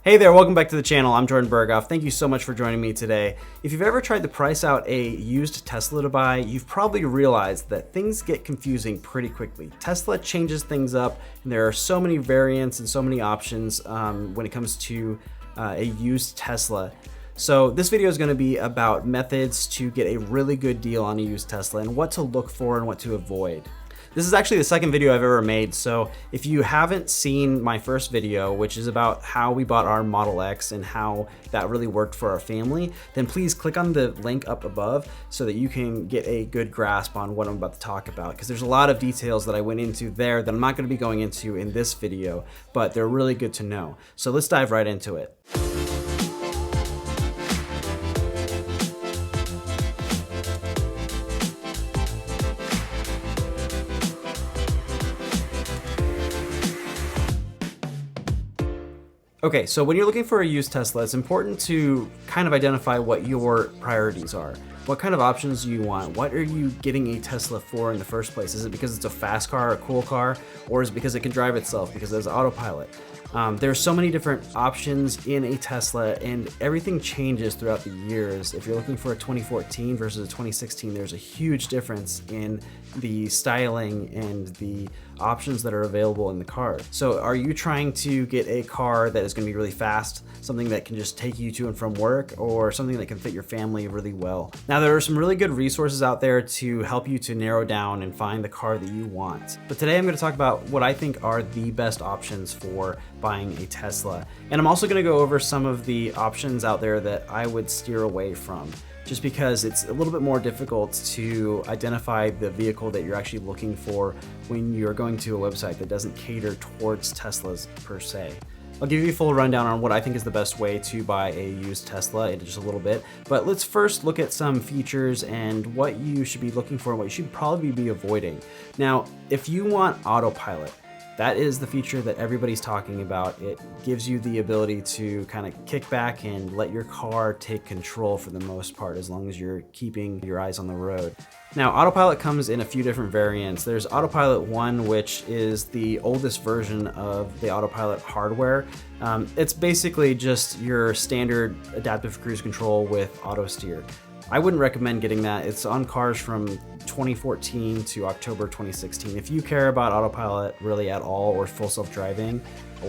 Hey there, welcome back to the channel. I'm Jordan Berghoff. Thank you so much for joining me today. If you've ever tried to price out a used Tesla to buy, you've probably realized that things get confusing pretty quickly. Tesla changes things up, and there are so many variants and so many options when it comes to a used Tesla. So this video is going to be about methods to get a really good deal on a used Tesla and what to look for and what to avoid. This is actually the second video I've ever made, so if you haven't seen my first video, which is about how we bought our Model X and how that really worked for our family, then please click on the link up above so that you can get a good grasp on what I'm about to talk about, because there's a lot of details that I went into there that I'm not going to be going into in this video, but they're really good to know. So let's dive right into it. Okay, so when you're looking for a used Tesla, it's important to kind of identify what your priorities are. What kind of options do you want? What are you getting a Tesla for in the first place? Is it because it's a fast car, a cool car, or is it because it can drive itself, because it has autopilot? There's so many different options in a Tesla, and everything changes throughout the years. If you're looking for a 2014 versus a 2016, there's a huge difference in the styling and the options that are available in the car. So are you trying to get a car that is going to be really fast, something that can just take you to and from work, or something that can fit your family really well? Now, there are some really good resources out there to help you to narrow down and find the car that you want. But today I'm going to talk about what I think are the best options for buying a Tesla. And I'm also going to go over some of the options out there that I would steer away from, just because it's a little bit more difficult to identify the vehicle that you're actually looking for when you're going to a website that doesn't cater towards Teslas per se. I'll give you a full rundown on what I think is the best way to buy a used Tesla in just a little bit, but let's first look at some features and what you should be looking for and what you should probably be avoiding. Now, if you want autopilot, that is the feature that everybody's talking about. It gives you the ability to kind of kick back and let your car take control for the most part, as long as you're keeping your eyes on the road. Now, autopilot comes in a few different variants. There's Autopilot 1, which is the oldest version of the autopilot hardware. It's basically just your standard adaptive cruise control with auto steer. I wouldn't recommend getting that. It's on cars from 2014 to October 2016. If you care about autopilot really at all, or full self-driving,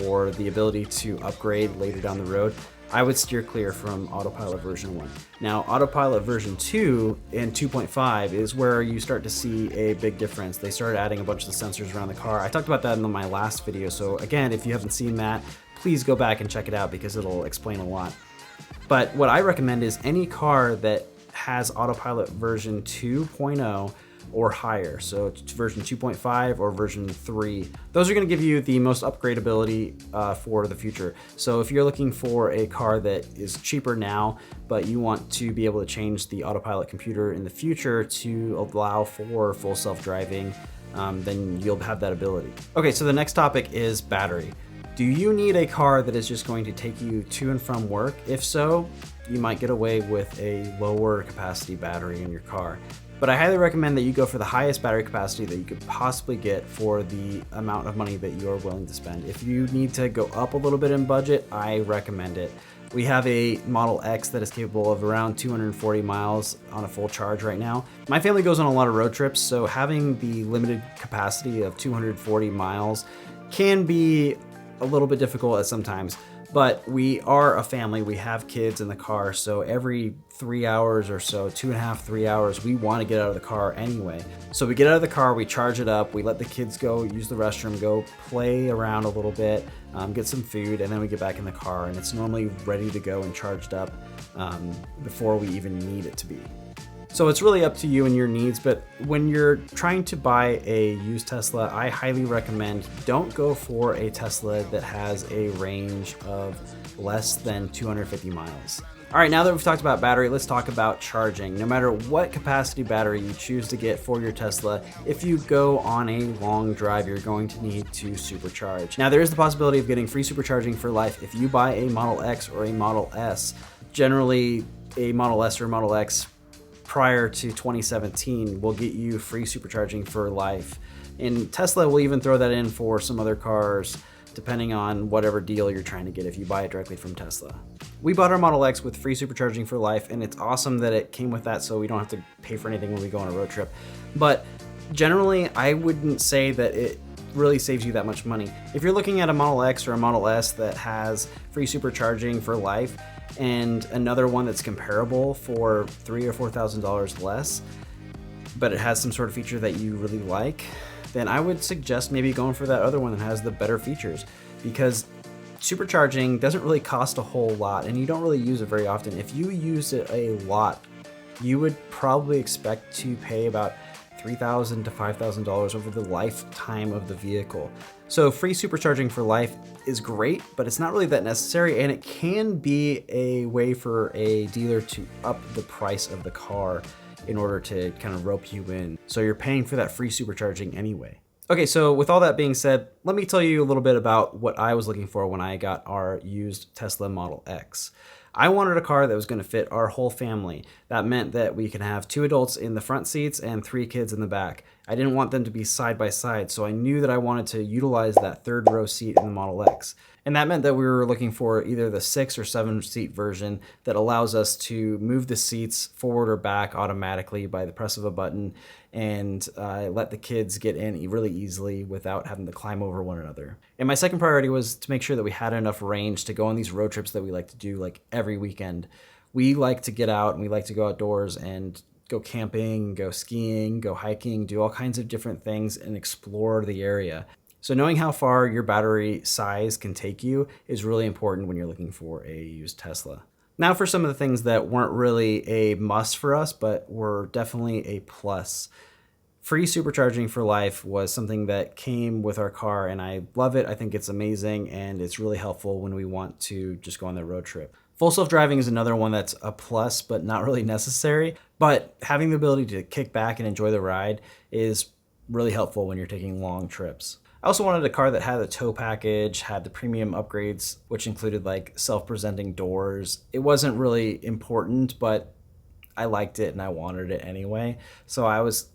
or the ability to upgrade later down the road, I would steer clear from Autopilot version 1. Now, Autopilot version 2 and 2.5 is where you start to see a big difference. They started adding a bunch of the sensors around the car. I talked about that in my last video, so again, if you haven't seen that, please go back and check it out because it'll explain a lot. But what I recommend is any car that has Autopilot version 2.0 or higher, so it's version 2.5 or version 3. Those are going to give you the most upgradability for the future. So if you're looking for a car that is cheaper now, but you want to be able to change the autopilot computer in the future to allow for full self-driving, then you'll have that ability. Okay, so the next topic is battery. Do you need a car that is just going to take you to and from work? If so, you might get away with a lower capacity battery in your car. But I highly recommend that you go for the highest battery capacity that you could possibly get for the amount of money that you are willing to spend. If you need to go up a little bit in budget, I recommend it. We have a Model X that is capable of around 240 miles on a full charge right now. My family goes on a lot of road trips, so having the limited capacity of 240 miles can be a little bit difficult at sometimes. But we are a family, we have kids in the car, so every 3 hours or so, 2.5, 3 hours, we want to get out of the car anyway. So we get out of the car, we charge it up, we let the kids go use the restroom, go play around a little bit, get some food, and then we get back in the car, and it's normally ready to go and charged up before we even need it to be. So it's really up to you and your needs, but when you're trying to buy a used Tesla, I highly recommend don't go for a Tesla that has a range of less than 250 miles. All right, now that we've talked about battery, let's talk about charging. No matter what capacity battery you choose to get for your Tesla, if you go on a long drive, you're going to need to supercharge. Now, there is the possibility of getting free supercharging for life if you buy a Model X or a Model S. Generally, a Model S or Model X prior to 2017 will get you free supercharging for life. And Tesla will even throw that in for some other cars depending on whatever deal you're trying to get if you buy it directly from Tesla. We bought our Model X with free supercharging for life, and it's awesome that it came with that so we don't have to pay for anything when we go on a road trip. But generally, I wouldn't say that it really saves you that much money. If you're looking at a Model X or a Model S that has free supercharging for life and another one that's comparable for $3,000 or $4,000 less, but it has some sort of feature that you really like, then I would suggest maybe going for that other one that has the better features, because supercharging doesn't really cost a whole lot and you don't really use it very often. If you use it a lot, you would probably expect to pay about $3,000 to $5,000 over the lifetime of the vehicle. So free supercharging for life is great, but it's not really that necessary, and it can be a way for a dealer to up the price of the car in order to kind of rope you in. So you're paying for that free supercharging anyway. Okay, so with all that being said, let me tell you a little bit about what I was looking for when I got our used Tesla Model X. I wanted a car that was going to fit our whole family. That meant that we could have 2 adults in the front seats and 3 kids in the back. I didn't want them to be side by side, so I knew that I wanted to utilize that 3rd row seat in the Model X. And that meant that we were looking for either the 6 or 7 seat version that allows us to move the seats forward or back automatically by the press of a button and let the kids get in really easily without having to climb over one another. And my second priority was to make sure that we had enough range to go on these road trips that we like to do like every weekend. We like to get out and we like to go outdoors and go camping, go skiing, go hiking, do all kinds of different things and explore the area. So knowing how far your battery size can take you is really important when you're looking for a used Tesla. Now for some of the things that weren't really a must for us, but were definitely a plus. Free supercharging for life was something that came with our car, and I love it. I think it's amazing, and it's really helpful when we want to just go on the road trip. Full self-driving is another one that's a plus, but not really necessary. But having the ability to kick back and enjoy the ride is really helpful when you're taking long trips. I also wanted a car that had a tow package, had the premium upgrades, which included like self-presenting doors. It wasn't really important, but I liked it and I wanted it anyway. So I was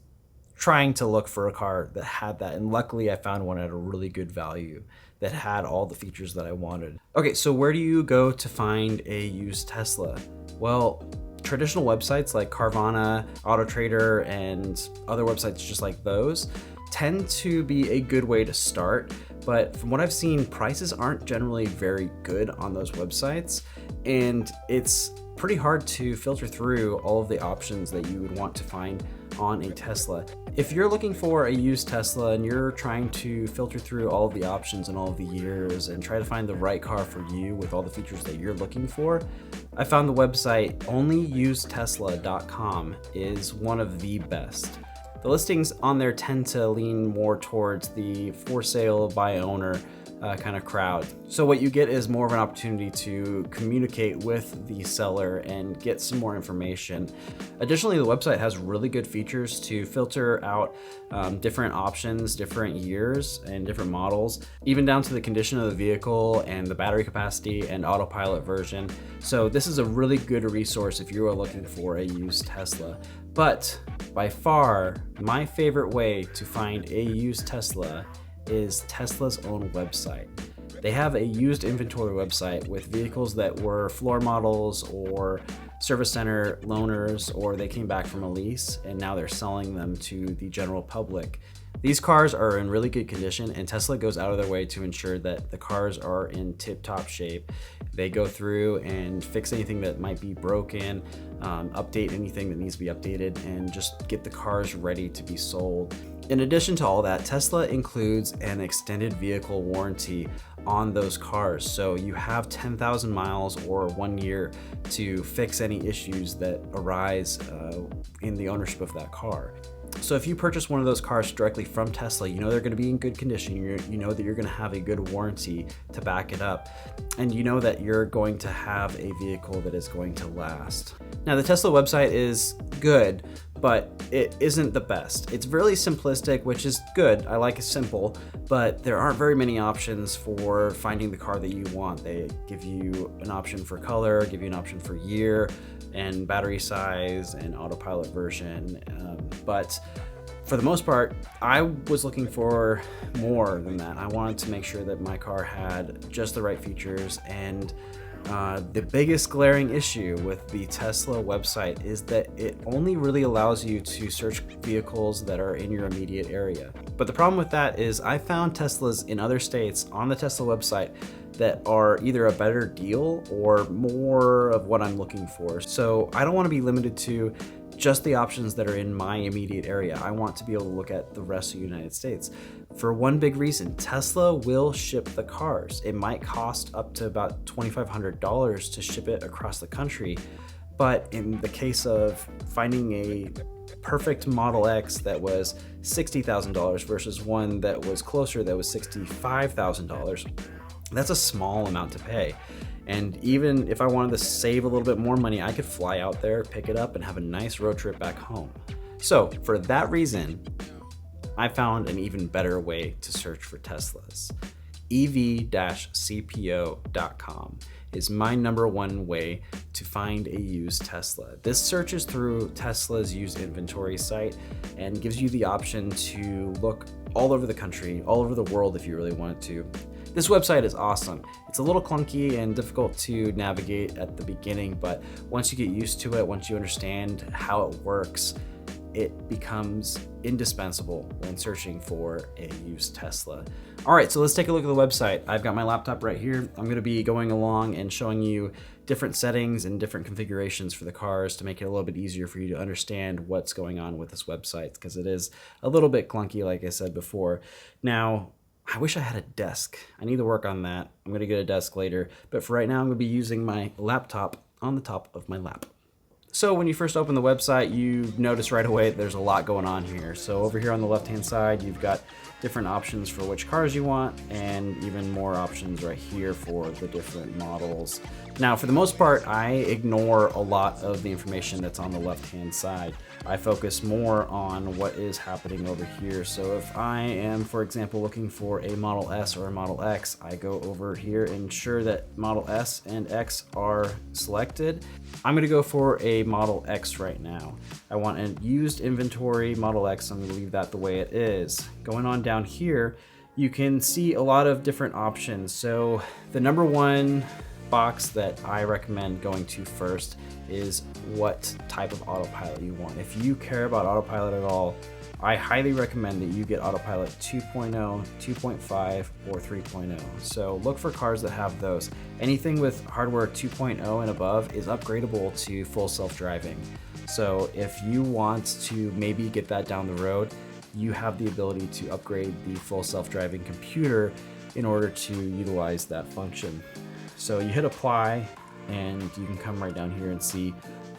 trying to look for a car that had that, and luckily I found one at a really good value that had all the features that I wanted. Okay, so where do you go to find a used Tesla? Well, traditional websites like Carvana, AutoTrader, and other websites just like those tend to be a good way to start, but from what I've seen, prices aren't generally very good on those websites, and it's pretty hard to filter through all of the options that you would want to find on a Tesla. If you're looking for a used Tesla and you're trying to filter through all of the options and all of the years and try to find the right car for you with all the features that you're looking for, I found the website onlyusedtesla.com is one of the best. The listings on there tend to lean more towards the for sale by owner kind of crowd. So what you get is more of an opportunity to communicate with the seller and get some more information. Additionally, the website has really good features to filter out different options, different years, and different models, even down to the condition of the vehicle and the battery capacity and autopilot version. So this is a really good resource if you are looking for a used Tesla. But by far, my favorite way to find a used Tesla is Tesla's own website. They have a used inventory website with vehicles that were floor models or service center loaners, or they came back from a lease and now they're selling them to the general public. These cars are in really good condition, and Tesla goes out of their way to ensure that the cars are in tip-top shape. They go through and fix anything that might be broken, update anything that needs to be updated, and just get the cars ready to be sold. In addition to all that, Tesla includes an extended vehicle warranty on those cars. So you have 10,000 miles or 1 year to fix any issues that arise in the ownership of that car. So if you purchase one of those cars directly from Tesla, you know they're going to be in good condition. You know that you're going to have a good warranty to back it up. And you know that you're going to have a vehicle that is going to last. Now, the Tesla website is good, but it isn't the best. It's really simplistic, which is good. I like it simple, but there aren't very many options for finding the car that you want. They give you an option for color, give you an option for year and battery size and autopilot version. But For the most part, I was looking for more than that. I wanted to make sure that my car had just the right features, and the biggest glaring issue with the Tesla website is that it only really allows you to search vehicles that are in your immediate area. But the problem with that is I found Teslas in other states on the Tesla website that are either a better deal or more of what I'm looking for. So I don't want to be limited to just the options that are in my immediate area. I want to be able to look at the rest of the United States. For one big reason, Tesla will ship the cars. It might cost up to about $2,500 to ship it across the country, but in the case of finding a perfect Model X that was $60,000 versus one that was closer that was $65,000, that's a small amount to pay. And even if I wanted to save a little bit more money, I could fly out there, pick it up, and have a nice road trip back home. So for that reason, I found an even better way to search for Teslas. ev-cpo.com is my number one way to find a used Tesla. This searches through Tesla's used inventory site and gives you the option to look all over the country, all over the world if you really wanted to. This website is awesome. It's a little clunky and difficult to navigate at the beginning, but once you get used to it, once you understand how it works, it becomes indispensable when searching for a used Tesla. All right, so let's take a look at the website. I've got my laptop right here. I'm gonna be going along and showing you different settings and different configurations for the cars to make it a little bit easier for you to understand what's going on with this website, because it is a little bit clunky, like I said before. Now, I wish I had a desk. I need to work on that. I'm gonna get a desk later, but for right now, I'm gonna be using my laptop on the top of my lap. So when you first open the website, you notice right away there's a lot going on here. So over here on the left-hand side, you've got different options for which cars you want, and even more options right here for the different models. Now, for the most part, I ignore a lot of the information that's on the left-hand side. I focus more on what is happening over here. So if I am, for example, looking for a Model S or a Model X, I go over here and ensure that Model S and X are selected. I'm gonna go for a Model X right now. I want a used inventory Model X. I'm gonna leave that the way it is. Going on down here, you can see a lot of different options. So the number one box that I recommend going to first is what type of autopilot you want. If you care about autopilot at all, I highly recommend that you get Autopilot 2.0, 2.5, or 3.0. So look for cars that have those. Anything with hardware 2.0 and above is upgradable to full self-driving. So if you want to maybe get that down the road, you have the ability to upgrade the full self-driving computer in order to utilize that function. So you hit apply and you can come right down here and see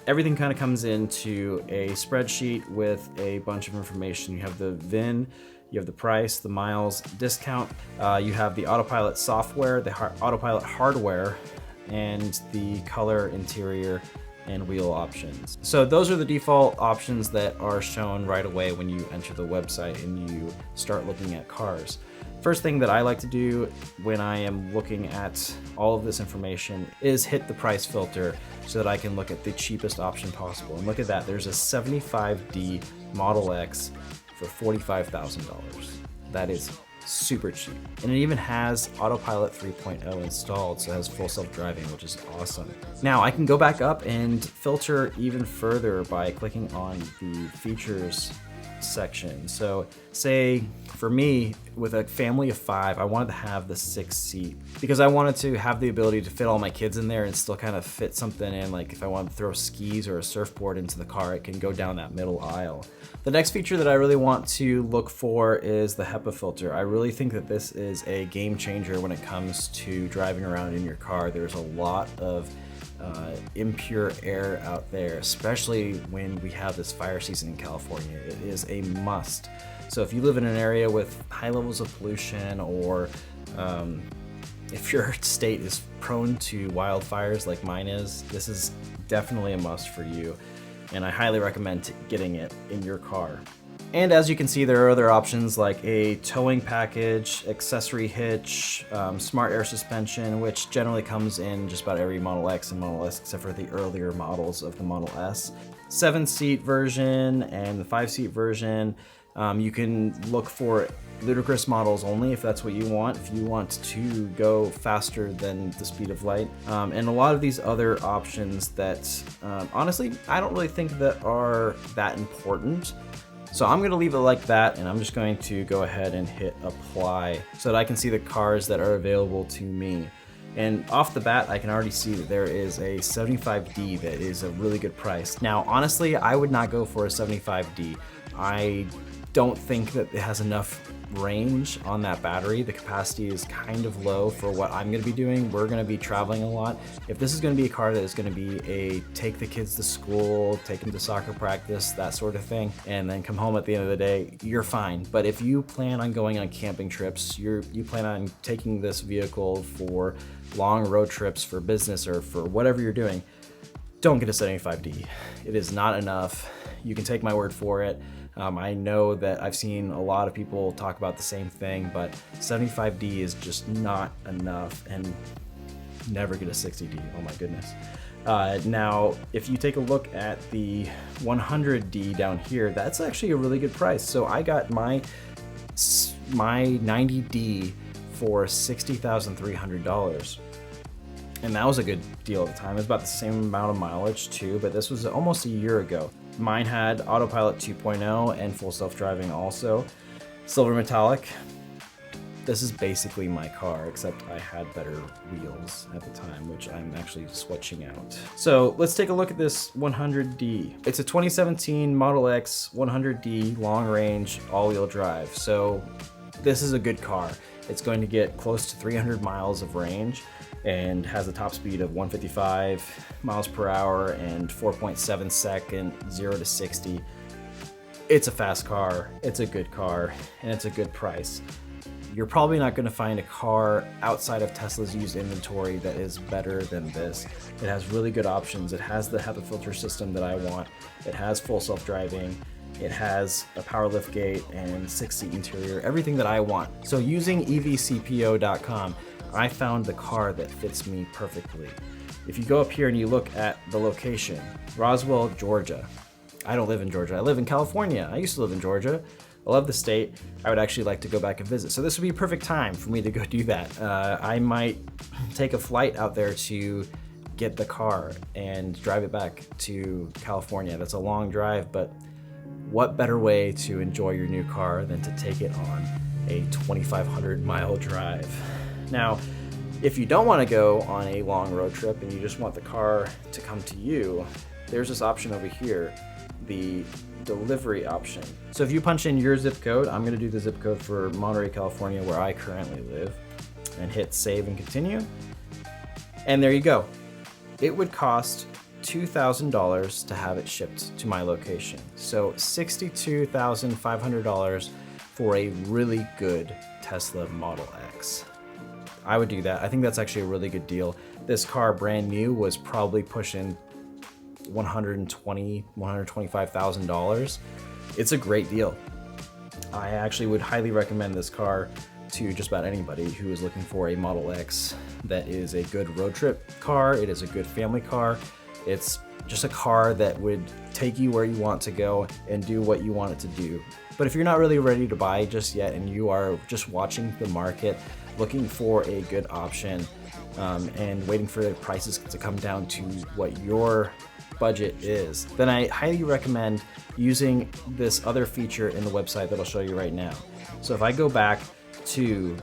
everything kind of comes into a spreadsheet with a bunch of information. You have the VIN, you have the price, the miles, discount, you have the Autopilot software, the Autopilot hardware, and the color, interior, and wheel options. So those are the default options that are shown right away when you enter the website and you start looking at cars. First thing that I like to do when I am looking at all of this information is hit the price filter so that I can look at the cheapest option possible. And look at that, there's a 75D Model X for $45,000. That is super cheap. And it even has Autopilot 3.0 installed, so it has full self-driving, which is awesome. Now I can go back up and filter even further by clicking on the features section. So say for me, with a family of 5, I wanted to have the 6th seat because I wanted to have the ability to fit all my kids in there and still kind of fit something in. Like if I wanted to throw skis or a surfboard into the car, it can go down that middle aisle. The next feature that I really want to look for is the HEPA filter. I really think that this is a game changer when it comes to driving around in your car. There's a lot of impure air out there, especially when we have this fire season in California. It is a must. So if you live in an area with high levels of pollution, or if your state is prone to wildfires like mine is, this is definitely a must for you. And I highly recommend getting it in your car. And as you can see, there are other options like a towing package, accessory hitch, smart air suspension, which generally comes in just about every Model X and Model S except for the earlier models of the Model S. 7-seat version and the 5-seat version. You can look for ludicrous models only if that's what you want, if you want to go faster than the speed of light. And a lot of these other options that honestly, I don't really think that are that important. So I'm gonna leave it like that, and I'm just going to go ahead and hit apply so that I can see the cars that are available to me. And off the bat, I can already see that there is a 75D that is a really good price. Now, honestly, I would not go for a 75D. I don't think that it has enough range on that battery. The capacity is kind of low for what I'm gonna be doing. We're gonna be traveling a lot. If this is gonna be a car that is gonna be a take the kids to school, take them to soccer practice, that sort of thing, and then come home at the end of the day, you're fine. But if you plan on going on camping trips, you plan on taking this vehicle for long road trips, for business, or for whatever you're doing, don't get a 75D. It is not enough. You can take my word for it. I know that I've seen a lot of people talk about the same thing, but 75D is just not enough, and never get a 60D, oh my goodness. Now, if you take a look at the 100D down here, that's actually a really good price. So I got my 90D for $60,300. And that was a good deal at the time. It was about the same amount of mileage too, but this was almost a year ago. Mine had Autopilot 2.0 and full self-driving also. Silver metallic. This is basically my car, except I had better wheels at the time, which I'm actually switching out. So let's take a look at this 100D. It's a 2017 Model X 100D long range all-wheel drive. So this is a good car. It's going to get close to 300 miles of range and has a top speed of 155 miles per hour and 4.7 second 0 to 60. It's a fast car, it's a good car, and it's a good price. You're probably not going to find a car outside of Tesla's used inventory that is better than this. It has really good options. It has the HEPA filter system that I want. It has full self-driving. It has a power liftgate and 6-seat interior, everything that I want. So using evcpo.com, I found the car that fits me perfectly. If you go up here and you look at the location, Roswell, Georgia. I don't live in Georgia, I live in California. I used to live in Georgia. I love the state. I would actually like to go back and visit. So this would be a perfect time for me to go do that. I might take a flight out there to get the car and drive it back to California. That's a long drive, but what better way to enjoy your new car than to take it on a 2,500 mile drive? Now, if you don't want to go on a long road trip and you just want the car to come to you, there's this option over here, the delivery option. So if you punch in your zip code, I'm going to do the zip code for Monterey, California, where I currently live, and hit save and continue. And there you go. It would cost $2,000 to have it shipped to my location. So $62,500 for a really good Tesla Model X. I would do that. I think that's actually a really good deal. This car, brand new, was probably pushing $125,000. It's a great deal. I actually would highly recommend this car to just about anybody who is looking for a Model X that is a good road trip car. It is a good family car. It's just a car that would take you where you want to go and do what you want it to do. But if you're not really ready to buy just yet and you are just watching the market, looking for a good option, and waiting for the prices to come down to what your budget is, then I highly recommend using this other feature in the website that I'll show you right now. So if I go back to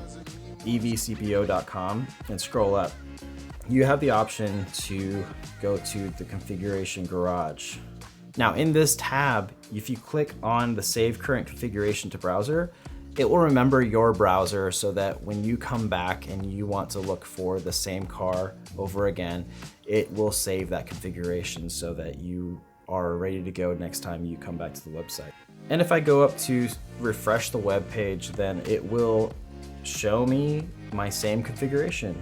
evcpo.com and scroll up, you have the option to go to the configuration garage. Now in this tab, if you click on the save current configuration to browser, it will remember your browser so that when you come back and you want to look for the same car over again, it will save that configuration so that you are ready to go next time you come back to the website. And if I go up to refresh the web page, then it will show me my same configuration.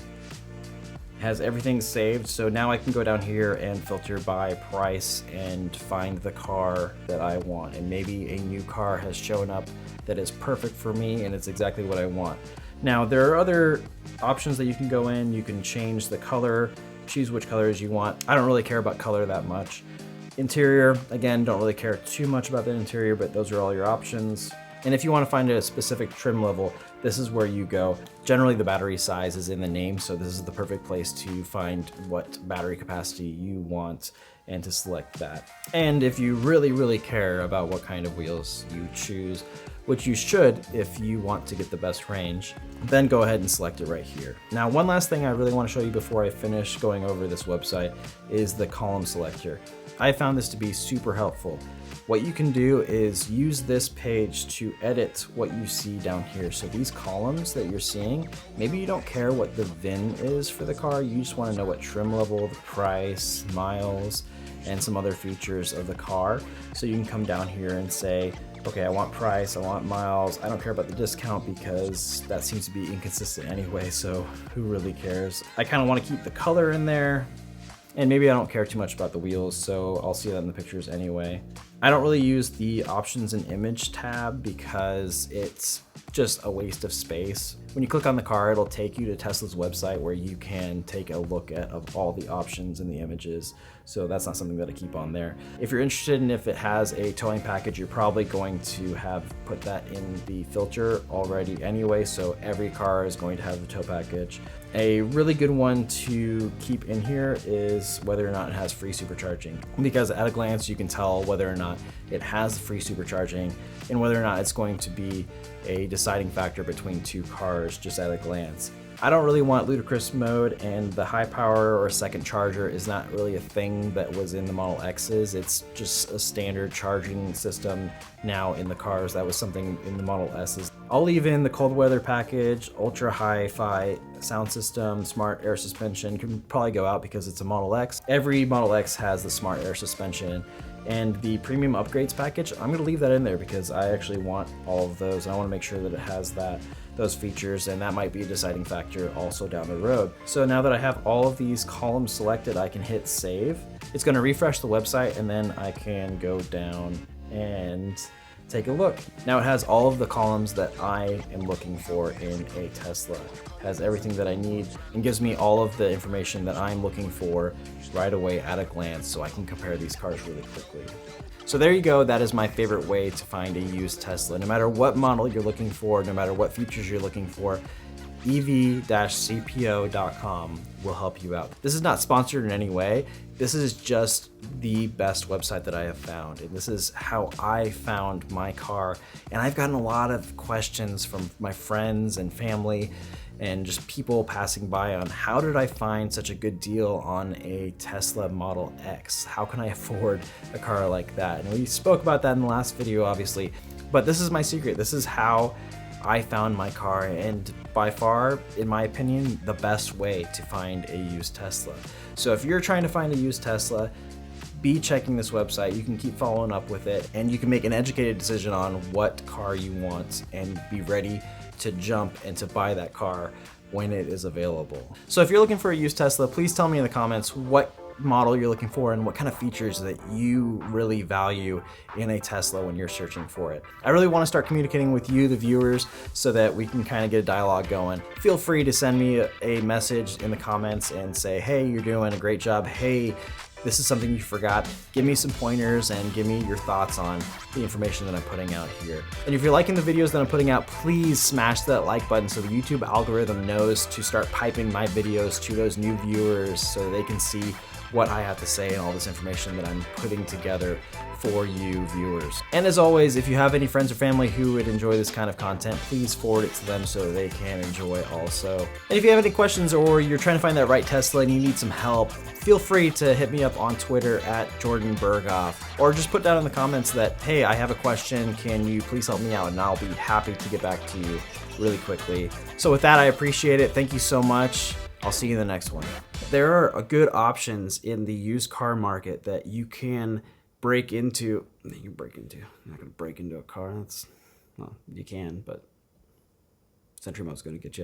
It has everything saved, so now I can go down here and filter by price and find the car that I want. And maybe a new car has shown up that is perfect for me and it's exactly what I want. Now there are other options that you can go in. You can change the color, choose which colors you want. I don't really care about color that much. Interior, again, don't really care too much about the interior, but those are all your options. And if you want to find a specific trim level, this is where you go. Generally, the battery size is in the name, so this is the perfect place to find what battery capacity you want and to select that. And if you really care about what kind of wheels you choose, which you should if you want to get the best range, then go ahead and select it right here. Now, one last thing I really want to show you before I finish going over this website is the column selector. I found this to be super helpful. What you can do is use this page to edit what you see down here. So these columns that you're seeing, maybe you don't care what the VIN is for the car, you just want to know what trim level, the price, miles, and some other features of the car. So you can come down here and say, okay, I want price, I want miles, I don't care about the discount because that seems to be inconsistent anyway, so who really cares? I kind of want to keep the color in there, and maybe I don't care too much about the wheels, so I'll see that in the pictures anyway. I don't really use the options and image tab because it's just a waste of space. When you click on the car, it'll take you to Tesla's website where you can take a look at all the options and the images. So that's not something that I keep on there. If you're interested in if it has a towing package, you're probably going to have put that in the filter already anyway. So every car is going to have the tow package. A really good one to keep in here is whether or not it has free supercharging, because at a glance you can tell whether or not it has free supercharging and whether or not it's going to be a deciding factor between two cars just at a glance. I don't really want ludicrous mode, and the high power or second charger is not really a thing that was in the Model X's. It's just a standard charging system now in the cars. That was something in the Model S's. I'll leave in the cold weather package, ultra hi-fi sound system, smart air suspension can probably go out because it's a Model X. Every Model X has the smart air suspension. And the premium upgrades package, I'm gonna leave that in there because I actually want all of those. I wanna make sure that it has those features, and that might be a deciding factor also down the road. So now that I have all of these columns selected, I can hit save. It's gonna refresh the website, and then I can go down and take a look. Now it has all of the columns that I am looking for in a Tesla. It has everything that I need and gives me all of the information that I'm looking for right away at a glance, so I can compare these cars really quickly. So there you go, that is my favorite way to find a used Tesla. No matter what model you're looking for, no matter what features you're looking for, ev-cpo.com will help you out. This is not sponsored in any way. This is just the best website that I have found, and this is how I found my car. And I've gotten a lot of questions from my friends and family and just people passing by on how did I find such a good deal on a Tesla Model X? How can I afford a car like that? And we spoke about that in the last video, obviously, but this is my secret. This is how I found my car, and by far, in my opinion, the best way to find a used Tesla. So if you're trying to find a used Tesla, be checking this website. You can keep following up with it, and you can make an educated decision on what car you want and be ready to jump and to buy that car when it is available. So if you're looking for a used Tesla, please tell me in the comments what model you're looking for and what kind of features that you really value in a Tesla when you're searching for it. I really want to start communicating with you, the viewers, so that we can kind of get a dialogue going. Feel free to send me a message in the comments and say, hey, you're doing a great job. Hey, this is something you forgot. Give me some pointers and give me your thoughts on the information that I'm putting out here. And if you're liking the videos that I'm putting out, please smash that like button so the YouTube algorithm knows to start piping my videos to those new viewers so they can see what I have to say and all this information that I'm putting together for you viewers. And as always, if you have any friends or family who would enjoy this kind of content, please forward it to them so they can enjoy also. And if you have any questions or you're trying to find that right Tesla and you need some help, feel free to hit me up on Twitter at Jordan Berghoff, or just put down in the comments that, hey, I have a question, can you please help me out? And I'll be happy to get back to you really quickly. So with that, I appreciate it. Thank you so much. I'll see you in the next one. There are good options in the used car market that you can break into. You're not gonna break into a car. Well, you can, but Sentry Mode's gonna get you.